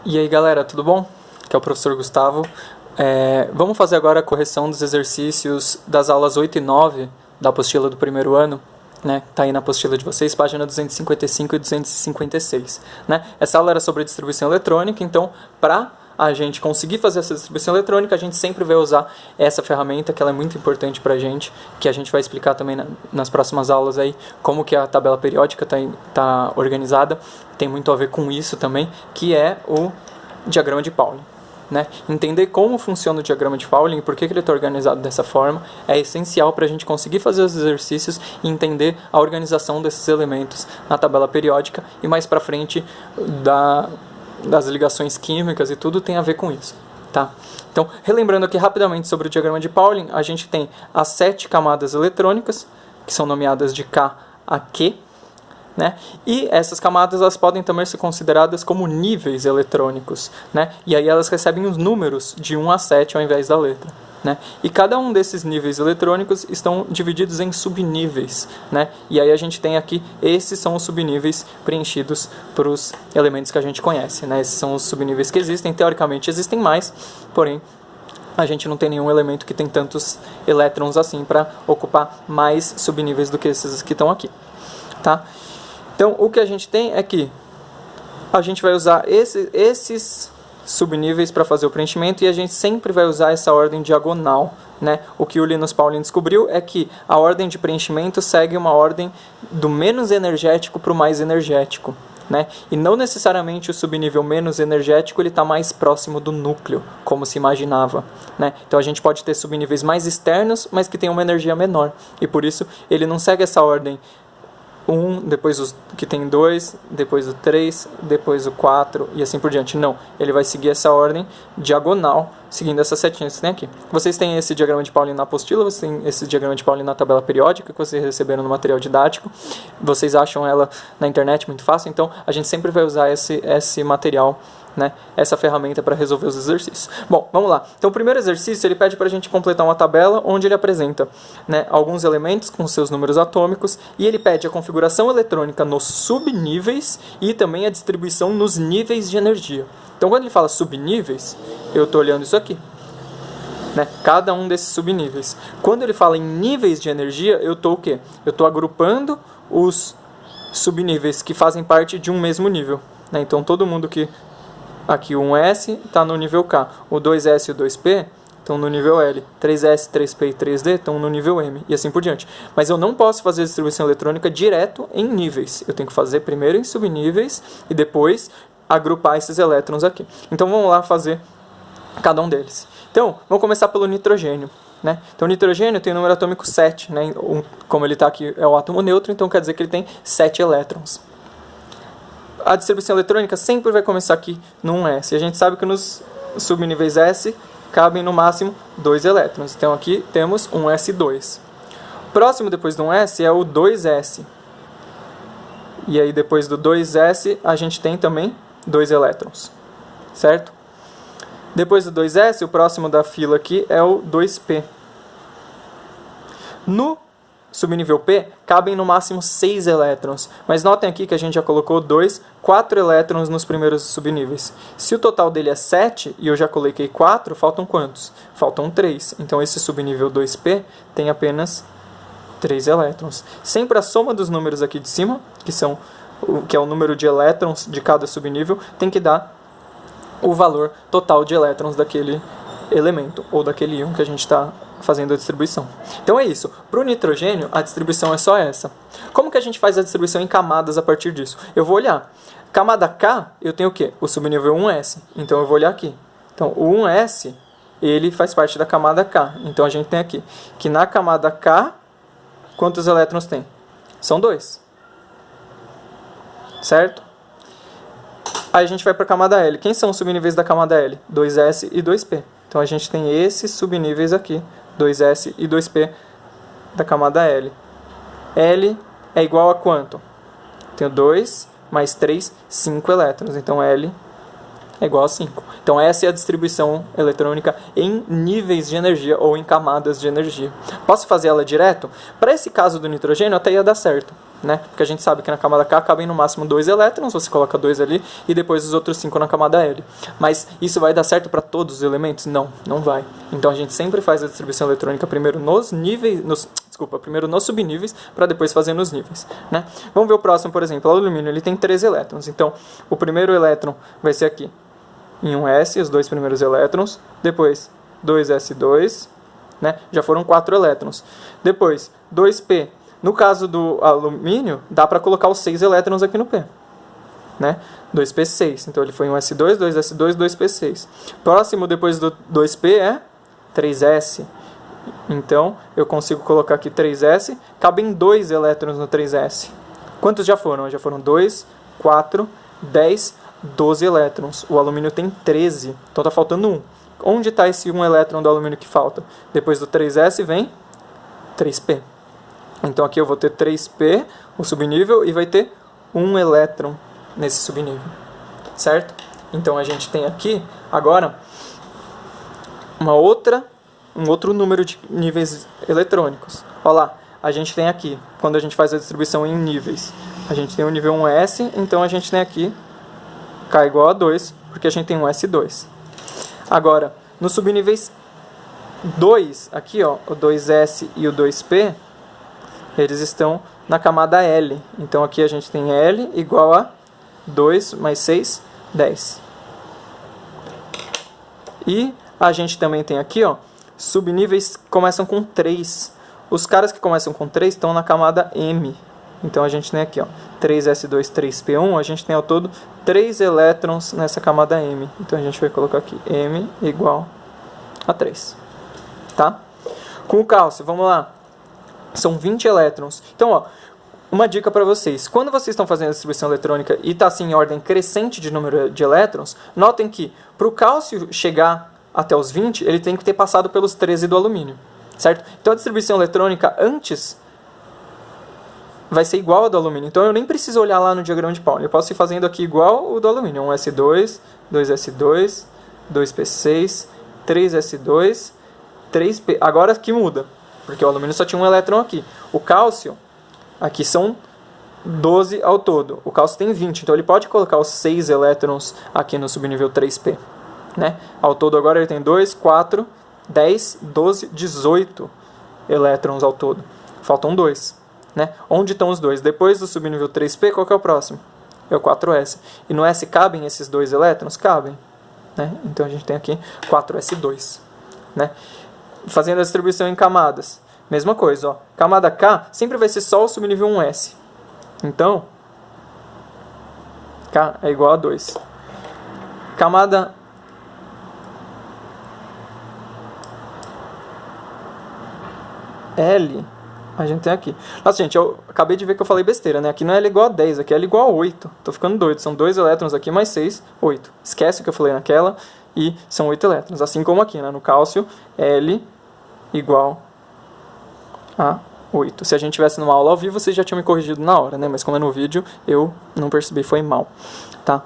E aí galera, tudo bom? Aqui é o professor Gustavo. Vamos fazer agora a correção dos exercícios das aulas 8 e 9 da apostila do primeiro ano, né? Tá aí na apostila de vocês, página 255 e 256, né? Essa aula era sobre distribuição eletrônica, então para a gente conseguir fazer essa distribuição eletrônica, a gente sempre vai usar essa ferramenta, que ela é muito importante pra gente, que a gente vai explicar também nas próximas aulas aí, como que a tabela periódica tá organizada, tem muito a ver com isso também, que é o diagrama de Pauling, né? Entender como funciona o diagrama de Pauling e por que ele está organizado dessa forma é essencial para a gente conseguir fazer os exercícios e entender a organização desses elementos na tabela periódica, e mais pra frente das ligações químicas e tudo tem a ver com isso, tá? Então, relembrando aqui rapidamente sobre o diagrama de Pauling, a gente tem as 7 camadas eletrônicas, que são nomeadas de K a Q, né? E essas camadas elas podem também ser consideradas como níveis eletrônicos, né? E aí elas recebem os números de 1 a 7 ao invés da letra, né? E cada um desses níveis eletrônicos estão divididos em subníveis, né? E aí a gente tem aqui, esses são os subníveis preenchidos para os elementos que a gente conhece, né? Esses são os subníveis que existem, teoricamente existem mais, porém a gente não tem nenhum elemento que tem tantos elétrons assim para ocupar mais subníveis do que esses que estão aqui, tá? Então, o que a gente tem é que a gente vai usar esses subníveis para fazer o preenchimento, e a gente sempre vai usar essa ordem diagonal, né? O que o Linus Pauling descobriu é que a ordem de preenchimento segue uma ordem do menos energético para o mais energético, né? E não necessariamente o subnível menos energético ele está mais próximo do núcleo, como se imaginava, né? Então a gente pode ter subníveis mais externos, mas que têm uma energia menor, e por isso ele não segue essa ordem 1, depois os que tem 2, depois o 3, depois o 4 e assim por diante. Não, ele vai seguir essa ordem diagonal, seguindo essas setinhas que tem aqui. Vocês têm esse diagrama de Pauling na apostila, vocês têm esse diagrama de Pauling na tabela periódica que vocês receberam no material didático. Vocês acham ela na internet muito fácil, então a gente sempre vai usar esse material, né, essa ferramenta para resolver os exercícios. Bom, vamos lá. Então o primeiro exercício ele pede para a gente completar uma tabela onde ele apresenta, né, alguns elementos com seus números atômicos, e ele pede a configuração eletrônica nos subníveis e também a distribuição nos níveis de energia. Então quando ele fala subníveis, eu estou olhando isso aqui, né, cada um desses subníveis. Quando ele fala em níveis de energia, eu estou o quê? Eu estou agrupando os subníveis que fazem parte de um mesmo nível, né? Então todo mundo que aqui o 1S está no nível K, o 2S e o 2P estão no nível L, 3S, 3P e 3D estão no nível M, e assim por diante. Mas eu não posso fazer a distribuição eletrônica direto em níveis, eu tenho que fazer primeiro em subníveis e depois agrupar esses elétrons aqui. Então vamos lá fazer cada um deles. Então, vamos começar pelo nitrogênio, né? Então o nitrogênio tem o número atômico 7, né? Como ele está aqui é o átomo neutro, então quer dizer que ele tem 7 elétrons. A distribuição eletrônica sempre vai começar aqui no 1S. E a gente sabe que nos subníveis S cabem no máximo 2 elétrons. Então aqui temos 1S2. Próximo depois do 1S é o 2S. E aí depois do 2S a gente tem também 2 elétrons. Certo? Depois do 2S, o próximo da fila aqui é o 2P. No subnível P, cabem no máximo 6 elétrons. Mas notem aqui que a gente já colocou 4 elétrons nos primeiros subníveis. Se o total dele é 7 e eu já coloquei 4, faltam quantos? Faltam 3. Então esse subnível 2P tem apenas 3 elétrons. Sempre a soma dos números aqui de cima, que é o número de elétrons de cada subnível, tem que dar o valor total de elétrons daquele elemento, ou daquele íon que a gente está fazendo a distribuição. Então é isso. Para o nitrogênio, a distribuição é só essa. Como que a gente faz a distribuição em camadas a partir disso? Eu vou olhar. Camada K, eu tenho o quê? O subnível 1S. Então eu vou olhar aqui. Então o 1S, ele faz parte da camada K. Então a gente tem aqui que na camada K, quantos elétrons tem? São 2. Certo? Aí a gente vai para a camada L. Quem são os subníveis da camada L? 2S e 2P. Então a gente tem esses subníveis aqui, 2S e 2P da camada L. L é igual a quanto? Tenho 2 mais 3, 5 elétrons. Então L é igual a 5. Então essa é a distribuição eletrônica em níveis de energia ou em camadas de energia. Posso fazer ela direto? Para esse caso do nitrogênio até ia dar certo, né? Porque a gente sabe que na camada K cabem no máximo 2 elétrons, você coloca 2 ali, e depois os outros 5 na camada L. Mas isso vai dar certo para todos os elementos? Não, não vai. Então a gente sempre faz a distribuição eletrônica primeiro nos níveis, primeiro nos subníveis, para depois fazer nos níveis, né? Vamos ver o próximo, por exemplo, o alumínio, ele tem 3 elétrons, então o primeiro elétron vai ser aqui, em um S, os 2 primeiros elétrons, depois 2S2, né? Já foram 4 elétrons. Depois, 2P. No caso do alumínio, dá para colocar os 6 elétrons aqui no P, né? 2P6. Então ele foi um S2, 2S2, 2P6. Próximo depois do 2P é 3S. Então eu consigo colocar aqui 3S. Cabem 2 elétrons no 3S. Quantos já foram? Já foram 2, 4, 10, 12 elétrons. O alumínio tem 13. Então está faltando 1. Onde está esse 1 elétron do alumínio que falta? Depois do 3S vem 3P. Então aqui eu vou ter 3P, o subnível, e vai ter 1 elétron nesse subnível. Certo? Então a gente tem aqui, agora, um outro número de níveis eletrônicos. Olha lá, a gente tem aqui, quando a gente faz a distribuição em níveis, a gente tem o nível 1S, então a gente tem aqui K igual a 2, porque a gente tem um S2. Agora, nos subníveis 2, aqui ó, o 2S e o 2P, eles estão na camada L. Então aqui a gente tem L igual a 2 mais 6, 10. E a gente também tem aqui, ó, subníveis que começam com 3. Os caras que começam com 3 estão na camada M. Então a gente tem aqui, ó, 3S2, 3P1, a gente tem ao todo 3 elétrons nessa camada M. Então a gente vai colocar aqui M igual a 3. Tá? Com o cálcio, vamos lá. São 20 elétrons. Então, ó, uma dica para vocês. Quando vocês estão fazendo a distribuição eletrônica e está assim em ordem crescente de número de elétrons, notem que para o cálcio chegar até os 20, ele tem que ter passado pelos 13 do alumínio. Certo? Então a distribuição eletrônica antes vai ser igual a do alumínio. Então eu nem preciso olhar lá no diagrama de Pauli. Eu posso ir fazendo aqui igual o do alumínio. 1S2, 2S2, 2P6, 3S2, 3P. Agora que muda, porque o alumínio só tinha um elétron aqui. O cálcio, aqui são 12 ao todo. O cálcio tem 20, então ele pode colocar os 6 elétrons aqui no subnível 3P. Né? Ao todo agora ele tem 2, 4, 10, 12, 18 elétrons ao todo. Faltam 2. Né? Onde estão os 2? Depois do subnível 3P, qual que é o próximo? É o 4S. E no S cabem esses 2 elétrons? Cabem. Né? Então a gente tem aqui 4S2. Né? Fazendo a distribuição em camadas. Mesma coisa. Ó. Camada K sempre vai ser só o subnível 1S. Então, K é igual a 2. Camada L, a gente tem aqui. Nossa, gente, eu acabei de ver que eu falei besteira, né? Aqui não é L igual a 10, aqui é L igual a 8. Tô ficando doido. São 2 elétrons aqui, mais 6, 8. Esquece o que eu falei naquela e são 8 elétrons. Assim como aqui, né? No cálcio, L igual a 8. Se a gente tivesse numa aula ao vivo, vocês já tinham me corrigido na hora, né? Mas como é no vídeo, eu não percebi, foi mal. Tá?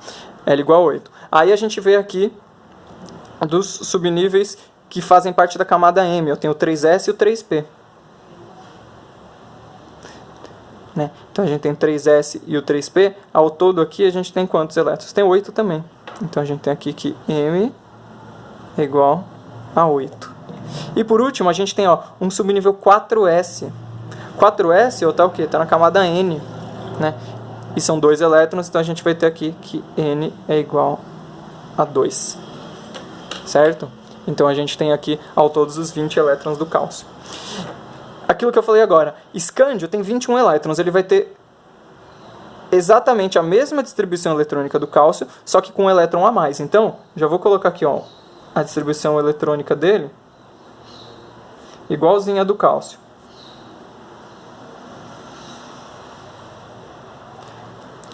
L igual a 8. Aí a gente vê aqui dos subníveis que fazem parte da camada M. Eu tenho o 3S e o 3P. Né? Então a gente tem o 3S e o 3P. Ao todo aqui a gente tem quantos elétrons? Tem 8 também. Então a gente tem aqui que M é igual a 8. E por último a gente tem ó, um subnível 4S. 4S tá o quê? Está na camada N. Né? E são 2 elétrons, então a gente vai ter aqui que N é igual a 2. Certo? Então a gente tem aqui ao todos os 20 elétrons do cálcio. Aquilo que eu falei agora, escândio tem 21 elétrons, ele vai ter exatamente a mesma distribuição eletrônica do cálcio, só que com um elétron a mais. Então, já vou colocar aqui ó, a distribuição eletrônica dele, igualzinha a do cálcio.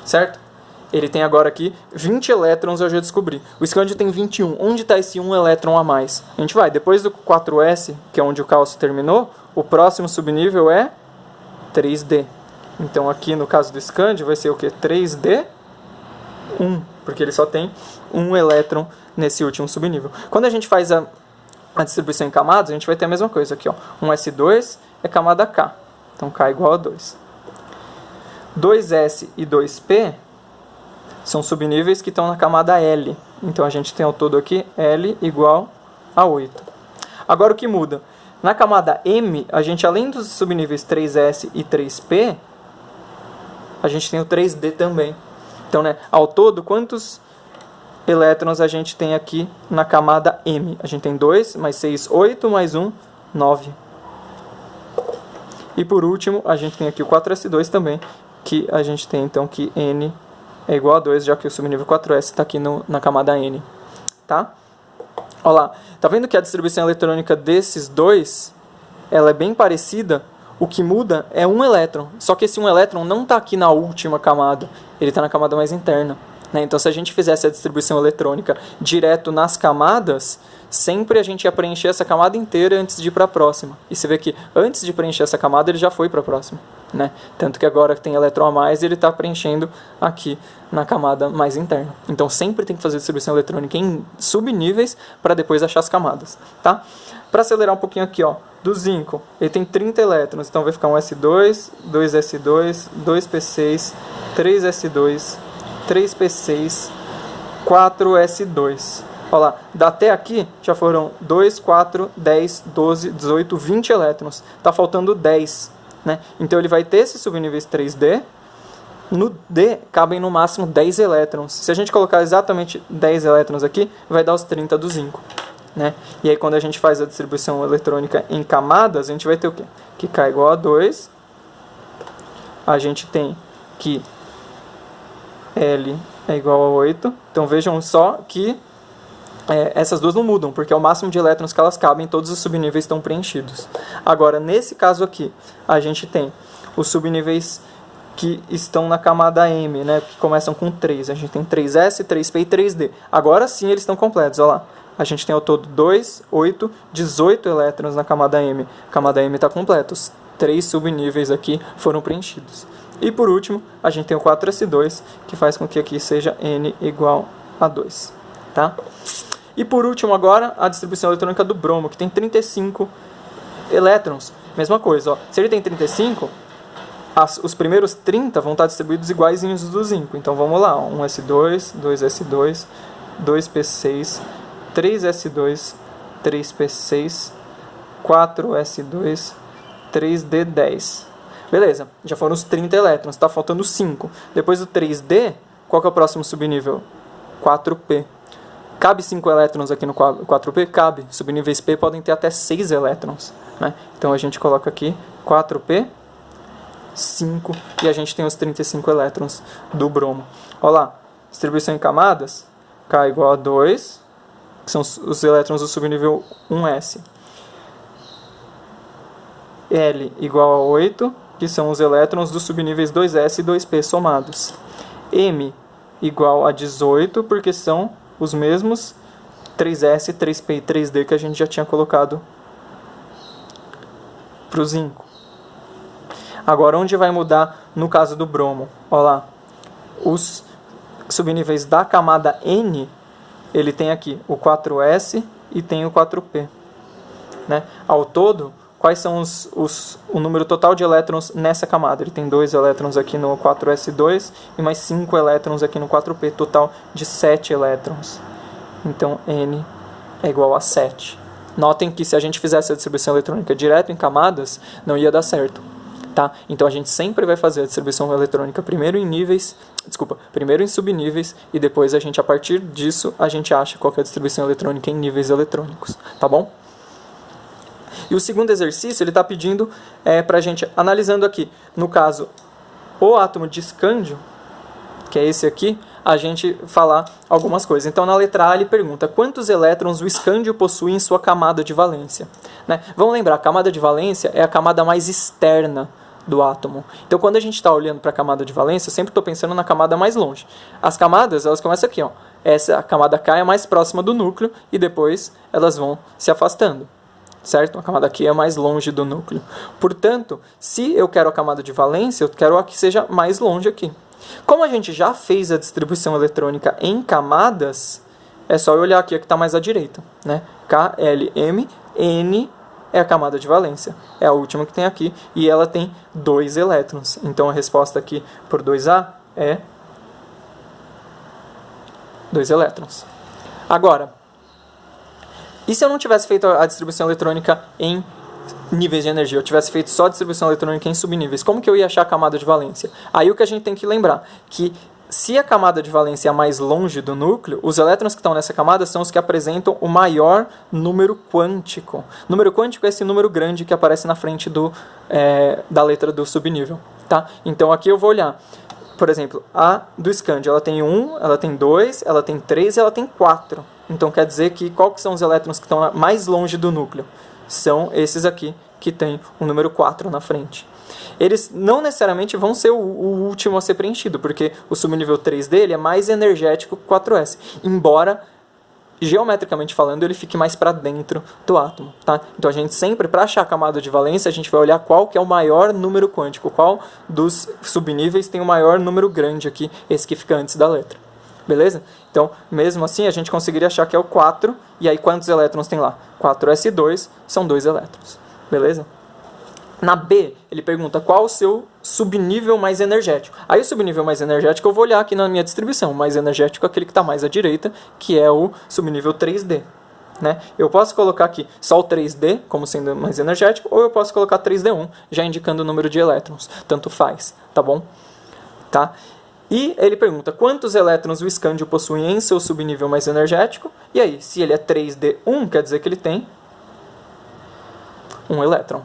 Certo? Ele tem agora aqui 20 elétrons, eu já descobri. O escândio tem 21. Onde está esse 1 elétron a mais? A gente vai, depois do 4S, que é onde o cálcio terminou, o próximo subnível é 3D. Então aqui no caso do escândio vai ser o que? 3D1, porque ele só tem 1 elétron nesse último subnível. Quando a gente faz a distribuição em camadas, a gente vai ter a mesma coisa aqui. Ó. Um S2 é camada K. Então K igual a 2. 2s e 2p são subníveis que estão na camada L. Então a gente tem ao todo aqui L igual a 8. Agora o que muda? Na camada M, a gente além dos subníveis 3s e 3p, a gente tem o 3d também. Então, né, ao todo, quantos elétrons a gente tem aqui na camada M? A gente tem 2, mais 6, 8, mais 1, 9. E por último, a gente tem aqui o 4s2 também, que a gente tem então que N é igual a 2, já que o subnível 4s está aqui na camada N. Tá? Olha lá, tá vendo que a distribuição eletrônica desses dois, ela é bem parecida? O que muda é um elétron, só que esse um elétron não está aqui na última camada, ele está na camada mais interna. Né? Então, se a gente fizesse a distribuição eletrônica direto nas camadas, sempre a gente ia preencher essa camada inteira antes de ir para a próxima. E você vê que antes de preencher essa camada, ele já foi para a próxima. Né? Tanto que agora que tem elétron a mais, ele está preenchendo aqui na camada mais interna. Então, sempre tem que fazer distribuição eletrônica em subníveis para depois achar as camadas. Tá? Para acelerar um pouquinho aqui, ó, do zinco, ele tem 30 elétrons, então vai ficar um S2, 2S2, 2P6, 3S2, 3P6, 4S2. Olha lá, até aqui já foram 2, 4, 10, 12, 18, 20 elétrons. Está faltando 10. Né? Então ele vai ter esses subníveis 3D. No D cabem no máximo 10 elétrons. Se a gente colocar exatamente 10 elétrons aqui, vai dar os 30 do zinco. Né? E aí quando a gente faz a distribuição eletrônica em camadas, a gente vai ter o quê? Que K igual a 2. A gente tem que L é igual a 8. Então vejam só que essas duas não mudam, porque é o máximo de elétrons que elas cabem, todos os subníveis estão preenchidos. Agora, nesse caso aqui, a gente tem os subníveis que estão na camada M, né, que começam com 3. A gente tem 3S, 3P e 3D. Agora sim eles estão completos, olha lá. A gente tem ao todo 2, 8, 18 elétrons na camada M. A camada M está completa, os 3 subníveis aqui foram preenchidos. E por último, a gente tem o 4S2, que faz com que aqui seja N igual a 2. Tá? E por último agora, a distribuição eletrônica do bromo, que tem 35 elétrons. Mesma coisa, ó. Se ele tem 35, os primeiros 30 vão estar distribuídos iguaizinhos do zinco. Então vamos lá, ó. 1S2, 2S2, 2P6, 3S2, 3P6, 4S2, 3D10. Beleza, já foram os 30 elétrons, está faltando 5. Depois do 3D, qual que é o próximo subnível? 4P. Cabe 5 elétrons aqui no 4P? Cabe. Subníveis P podem ter até 6 elétrons. Né? Então a gente coloca aqui 4P, 5, e a gente tem os 35 elétrons do bromo. Olha lá, distribuição em camadas, K igual a 2, que são os elétrons do subnível 1S. L igual a 8, que são os elétrons dos subníveis 2S e 2P somados. M igual a 18, porque são os mesmos 3S, 3P e 3D que a gente já tinha colocado para o zinco. Agora, onde vai mudar no caso do bromo? Olha lá, os subníveis da camada N, ele tem aqui o 4S e tem o 4P. Né? Ao todo, quais são o número total de elétrons nessa camada? Ele tem 2 elétrons aqui no 4S2 e mais 5 elétrons aqui no 4P, total de 7 elétrons. Então, N é igual a 7. Notem que se a gente fizesse a distribuição eletrônica direto em camadas, não ia dar certo. Tá? Então, a gente sempre vai fazer a distribuição eletrônica primeiro em subníveis, e depois a gente, a partir disso, a gente acha qual que é a distribuição eletrônica em níveis eletrônicos. Tá bom? E o segundo exercício, ele está pedindo para a gente, analisando aqui, no caso, o átomo de escândio, que é esse aqui, a gente falar algumas coisas. Então, na letra A, ele pergunta quantos elétrons o escândio possui em sua camada de valência. Né? Vamos lembrar, a camada de valência é a camada mais externa do átomo. Então, quando a gente está olhando para a camada de valência, eu sempre estou pensando na camada mais longe. As camadas, elas começam aqui, ó. A camada K é mais próxima do núcleo e depois elas vão se afastando. Certo? A camada aqui é mais longe do núcleo. Portanto, se eu quero a camada de valência, eu quero a que seja mais longe aqui. Como a gente já fez a distribuição eletrônica em camadas, é só eu olhar aqui a que está mais à direita. Né? K, L, M, N é a camada de valência. É a última que tem aqui e ela tem 2 elétrons. Então a resposta aqui por 2A é 2 elétrons. Agora, e se eu não tivesse feito a distribuição eletrônica em níveis de energia, eu tivesse feito só a distribuição eletrônica em subníveis, como que eu ia achar a camada de valência? Aí o que a gente tem que lembrar, que se a camada de valência é mais longe do núcleo, os elétrons que estão nessa camada são os que apresentam o maior número quântico. Número quântico é esse número grande que aparece na frente da letra do subnível. Tá? Então aqui eu vou olhar, por exemplo, a do Scandio, ela tem 1, ela tem 2, ela tem 3 e ela tem 4. Então quer dizer que quais são os elétrons que estão mais longe do núcleo? São esses aqui, que tem o número 4 na frente. Eles não necessariamente vão ser o último a ser preenchido, porque o subnível 3 dele é mais energético que o 4s, embora, geometricamente falando, ele fique mais para dentro do átomo. Tá? Então a gente sempre, para achar a camada de valência, a gente vai olhar qual que é o maior número quântico, qual dos subníveis tem o maior número grande aqui, esse que fica antes da letra. Beleza? Então, mesmo assim, a gente conseguiria achar que é o 4, e aí quantos elétrons tem lá? 4s2 são 2 elétrons. Beleza? Na B, ele pergunta qual o seu subnível mais energético. Aí o subnível mais energético eu vou olhar aqui na minha distribuição. O mais energético é aquele que está mais à direita, que é o subnível 3D. Né? Eu posso colocar aqui só o 3D como sendo mais energético, ou eu posso colocar 3D1, já indicando o número de elétrons. Tanto faz, tá bom? Tá? E ele pergunta quantos elétrons o Scandio possui em seu subnível mais energético. E aí, se ele é 3D1, quer dizer que ele tem 1 elétron.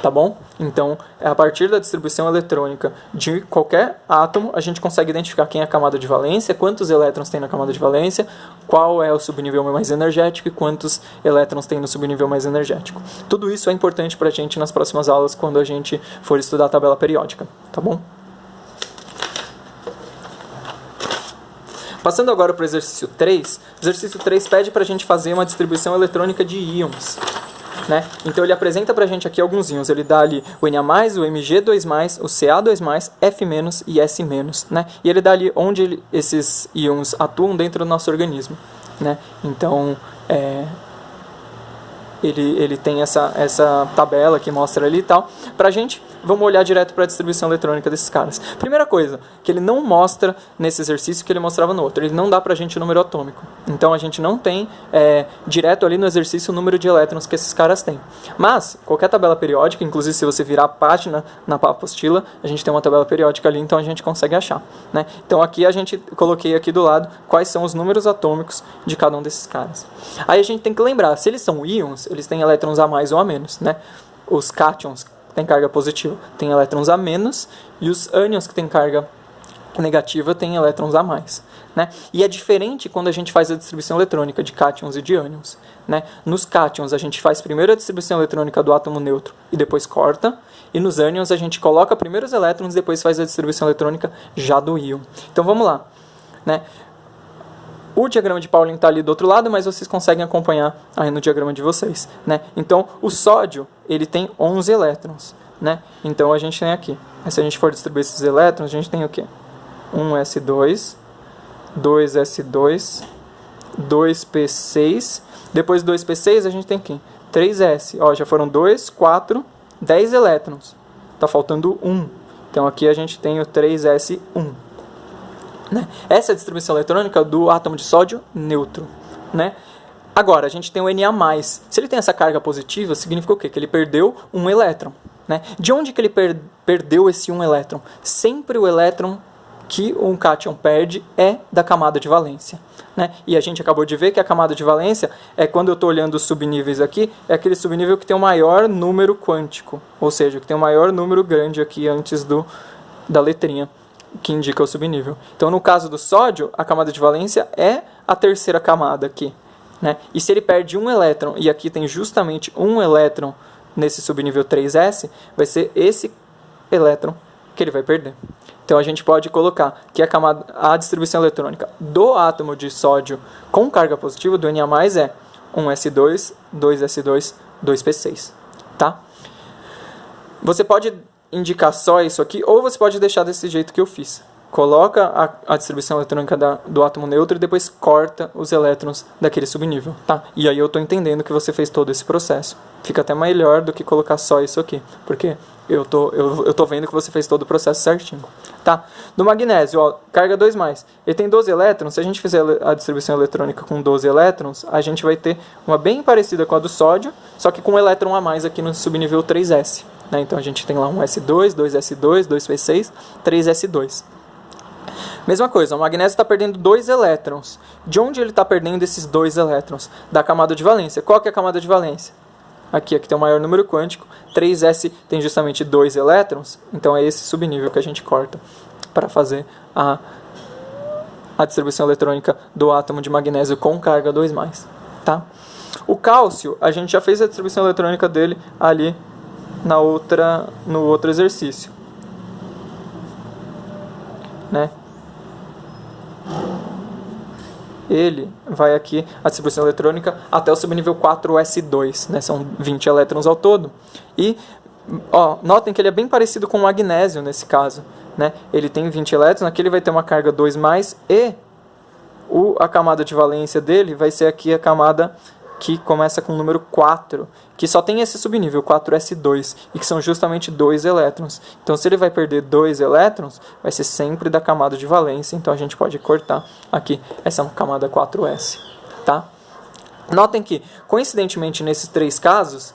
Tá bom? Então, a partir da distribuição eletrônica de qualquer átomo, a gente consegue identificar quem é a camada de valência, quantos elétrons tem na camada de valência, qual é o subnível mais energético e quantos elétrons tem no subnível mais energético. Tudo isso é importante pra gente nas próximas aulas, quando a gente for estudar a tabela periódica. Tá bom? Passando agora para o exercício 3, o exercício 3 pede para a gente fazer uma distribuição eletrônica de íons. Né? Então ele apresenta para a gente aqui alguns íons, ele dá ali o Na+, o Mg2+, o Ca2+, F- e S-. Né? E ele dá ali onde esses íons atuam dentro do nosso organismo. Né? Então ele tem essa tabela que mostra ali e tal. Pra gente, vamos olhar direto para a distribuição eletrônica desses caras. Primeira coisa, que ele não mostra nesse exercício que ele mostrava no outro. Ele não dá pra gente o número atômico. Então a gente não tem direto ali no exercício o número de elétrons que esses caras têm. Mas, qualquer tabela periódica, inclusive se você virar a página na apostila, a gente tem uma tabela periódica ali, então a gente consegue achar. Né? Então aqui coloquei aqui do lado quais são os números atômicos de cada um desses caras. Aí a gente tem que lembrar, se eles são íons, eles têm elétrons a mais ou a menos. Né? Os cátions tem carga positiva, tem elétrons a menos, e os ânions que tem carga negativa tem elétrons a mais. Né? E é diferente quando a gente faz a distribuição eletrônica de cátions e de ânions. Né? Nos cátions a gente faz primeiro a distribuição eletrônica do átomo neutro e depois corta, e nos ânions a gente coloca primeiro os elétrons e depois faz a distribuição eletrônica já do íon. Então vamos lá. Né? O diagrama de Pauling está ali do outro lado, mas vocês conseguem acompanhar aí no diagrama de vocês. Né? Então, o sódio ele tem 11 elétrons. Né? Então, a gente tem aqui. Se a gente for distribuir esses elétrons, a gente tem o quê? 1s2, 2s2, 2p6. Depois do 2p6, a gente tem aqui 3s. Ó, já foram 2, 4, 10 elétrons. Está faltando 1. Então, aqui a gente tem o 3s1. Né? Essa é a distribuição eletrônica do átomo de sódio neutro. Né? Agora, a gente tem o Na+. Se ele tem essa carga positiva, significa o quê? Que ele perdeu um elétron. Né? De onde que ele perdeu esse um elétron? Sempre o elétron que um cátion perde é da camada de valência. Né? E a gente acabou de ver que a camada de valência é, quando eu estou olhando os subníveis aqui, é aquele subnível que tem o maior número quântico. Ou seja, que tem o maior número grande aqui antes da letrinha que indica o subnível. Então, no caso do sódio, a camada de valência é a terceira camada aqui. Né? E se ele perde um elétron, e aqui tem justamente um elétron nesse subnível 3s, vai ser esse elétron que ele vai perder. Então, a gente pode colocar que a distribuição eletrônica do átomo de sódio com carga positiva, do Na+, é 1s2, 2s2, 2p6. Tá? Você pode indicar só isso aqui, ou você pode deixar desse jeito que eu fiz. coloca a distribuição eletrônica do átomo neutro e depois corta os elétrons daquele subnível, tá? E aí eu estou entendendo que você fez todo esse processo. Fica até melhor do que colocar só isso aqui, porque eu tô vendo que você fez todo o processo certinho, tá? Do magnésio, ó, carga 2+. Ele tem 12 elétrons, se a gente fizer a distribuição eletrônica com 12 elétrons, a gente vai ter uma bem parecida com a do sódio, só que com um elétron a mais aqui no subnível 3s, né? Então a gente tem lá um S2, 2s2, 2p6, 3s2. Mesma coisa, o magnésio está perdendo 2 elétrons. De onde ele está perdendo esses 2 elétrons? Da camada de valência. Qual que é a camada de valência? Aqui tem o maior número quântico. 3s tem justamente 2 elétrons. Então é esse subnível que a gente corta para fazer a distribuição eletrônica do átomo de magnésio com carga 2+. Tá? O cálcio, a gente já fez a distribuição eletrônica dele ali no outro exercício. Né? Ele vai aqui, a distribuição eletrônica, até o subnível 4s2, né? São 20 elétrons ao todo. E ó, notem que ele é bem parecido com o magnésio nesse caso, né? Ele tem 20 elétrons, aqui ele vai ter uma carga 2+, e a camada de valência dele vai ser aqui a camada que começa com o número 4, que só tem esse subnível, 4s2, e que são justamente 2 elétrons. Então, se ele vai perder 2 elétrons, vai ser sempre da camada de valência, então a gente pode cortar aqui essa camada 4s. Tá? Notem que, coincidentemente, nesses 3 casos,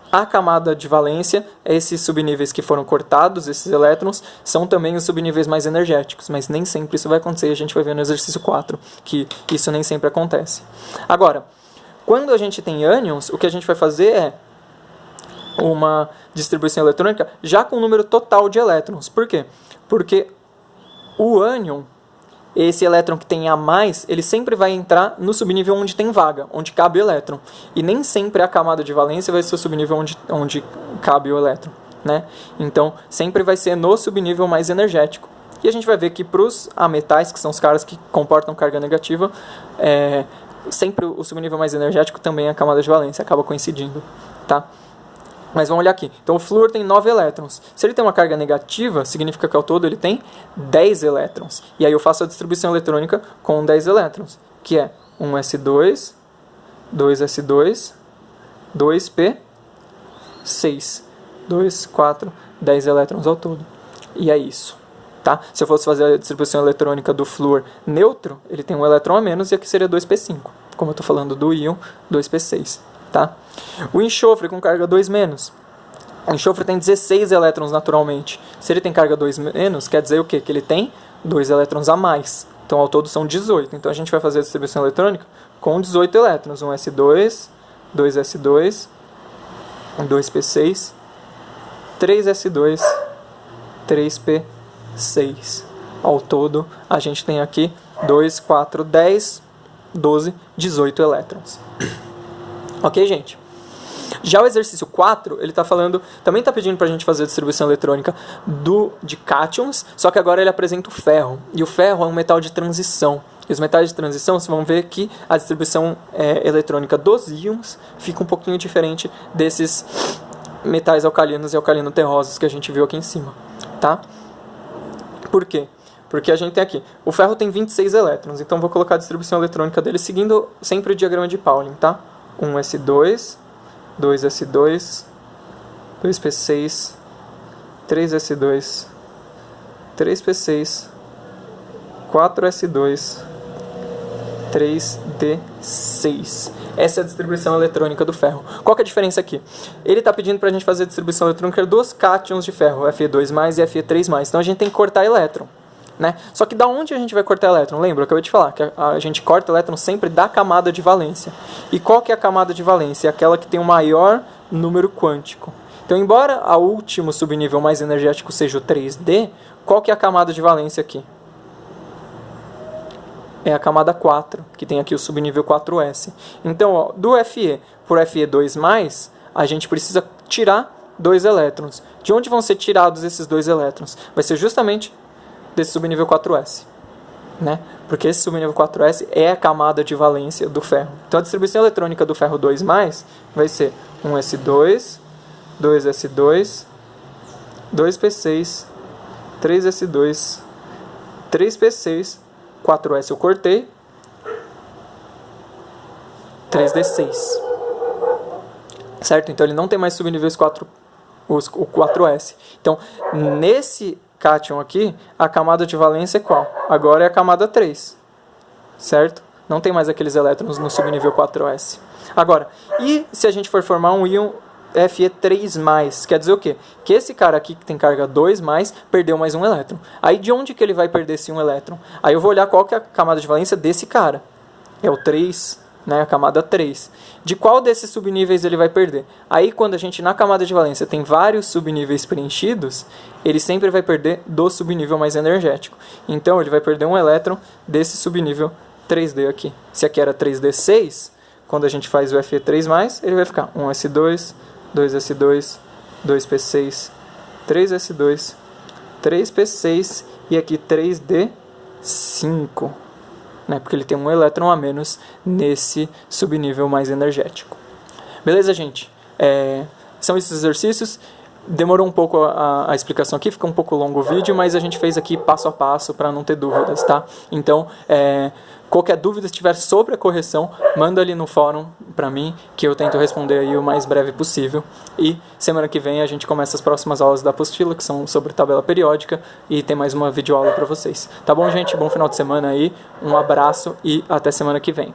a camada de valência, esses subníveis que foram cortados, esses elétrons, são também os subníveis mais energéticos, mas nem sempre isso vai acontecer, a gente vai ver no exercício 4, que isso nem sempre acontece. Agora, quando a gente tem ânions, o que a gente vai fazer é uma distribuição eletrônica já com o número total de elétrons. Por quê? Porque o ânion, esse elétron que tem a mais, ele sempre vai entrar no subnível onde tem vaga, onde cabe o elétron. E nem sempre a camada de valência vai ser o subnível onde cabe o elétron, né? Então, sempre vai ser no subnível mais energético. E a gente vai ver que para os ametais, que são os caras que comportam carga negativa, sempre o subnível mais energético também é a camada de valência, acaba coincidindo, tá? Mas vamos olhar aqui. Então o flúor tem 9 elétrons. Se ele tem uma carga negativa, significa que ao todo ele tem 10 elétrons. E aí eu faço a distribuição eletrônica com 10 elétrons, que é 1s2, 2s2, 2p6, 2, 4, 10 elétrons ao todo. E é isso. Tá? Se eu fosse fazer a distribuição eletrônica do flúor neutro, ele tem um elétron a menos e aqui seria 2p5. Como eu estou falando do íon, 2p6. Tá? O enxofre com carga 2-. O enxofre tem 16 elétrons naturalmente. Se ele tem carga 2-, quer dizer o quê? Que ele tem 2 elétrons a mais. Então ao todo são 18. Então a gente vai fazer a distribuição eletrônica com 18 elétrons. 1s2, 2s2, 2p6, 3s2, 3p6. 6. Ao todo, a gente tem aqui 2, 4, 10, 12, 18 elétrons. Ok, gente? Já o exercício 4, ele está falando, também está pedindo para a gente fazer a distribuição eletrônica de cátions, só que agora ele apresenta o ferro. E o ferro é um metal de transição. E os metais de transição, vocês vão ver que a distribuição eletrônica dos íons fica um pouquinho diferente desses metais alcalinos e alcalino-terrosos que a gente viu aqui em cima. Tá? Por quê? Porque a gente tem aqui, o ferro tem 26 elétrons, então vou colocar a distribuição eletrônica dele seguindo sempre o diagrama de Pauling, tá? 1s2, 2s2, 2p6, 3s2, 3p6, 4s2, 3d6. Essa é a distribuição eletrônica do ferro. Qual que é a diferença aqui? Ele está pedindo para a gente fazer a distribuição eletrônica dos cátions de ferro, Fe2+, e Fe3+. Então a gente tem que cortar elétron. Né? Só que da onde a gente vai cortar elétron? Lembra? Eu acabei de falar que a gente corta elétron sempre da camada de valência. E qual que é a camada de valência? É aquela que tem o maior número quântico. Então, embora o último subnível mais energético seja o 3D, qual que é a camada de valência aqui? É a camada 4, que tem aqui o subnível 4s. Então, ó, do Fe por Fe2+, a gente precisa tirar 2 elétrons. De onde vão ser tirados esses 2 elétrons? Vai ser justamente desse subnível 4s. Né? Porque esse subnível 4s é a camada de valência do ferro. Então, a distribuição eletrônica do ferro 2+, vai ser 1s2, 2s2, 2p6, 3s2, 3p6, 4s eu cortei, 3d6. Certo? Então ele não tem mais subníveis 4, o 4s. Então, nesse cátion aqui, a camada de valência é qual? Agora é a camada 3. Certo? Não tem mais aqueles elétrons no subnível 4s. Agora, e se a gente for formar um íon Fe3+, quer dizer o quê? Que esse cara aqui que tem carga 2+, perdeu mais um elétron. Aí de onde que ele vai perder esse um elétron? Aí eu vou olhar qual que é a camada de valência desse cara. É o 3, né, a camada 3. De qual desses subníveis ele vai perder? Aí quando a gente na camada de valência tem vários subníveis preenchidos, ele sempre vai perder do subnível mais energético. Então ele vai perder um elétron desse subnível 3D aqui. Se aqui era 3D6, quando a gente faz o Fe3+, ele vai ficar 1s2, 2s2, 2p6, 3s2, 3p6 e aqui 3d5, né? Porque ele tem um elétron a menos nesse subnível mais energético. Beleza, gente? São esses exercícios. Demorou um pouco a explicação aqui, ficou um pouco longo o vídeo, mas a gente fez aqui passo a passo para não ter dúvidas, tá? Então, qualquer dúvida que tiver sobre a correção, manda ali no fórum para mim, que eu tento responder aí o mais breve possível. E semana que vem a gente começa as próximas aulas da apostila, que são sobre tabela periódica, e tem mais uma videoaula para vocês. Tá bom, gente? Bom final de semana aí, um abraço e até semana que vem.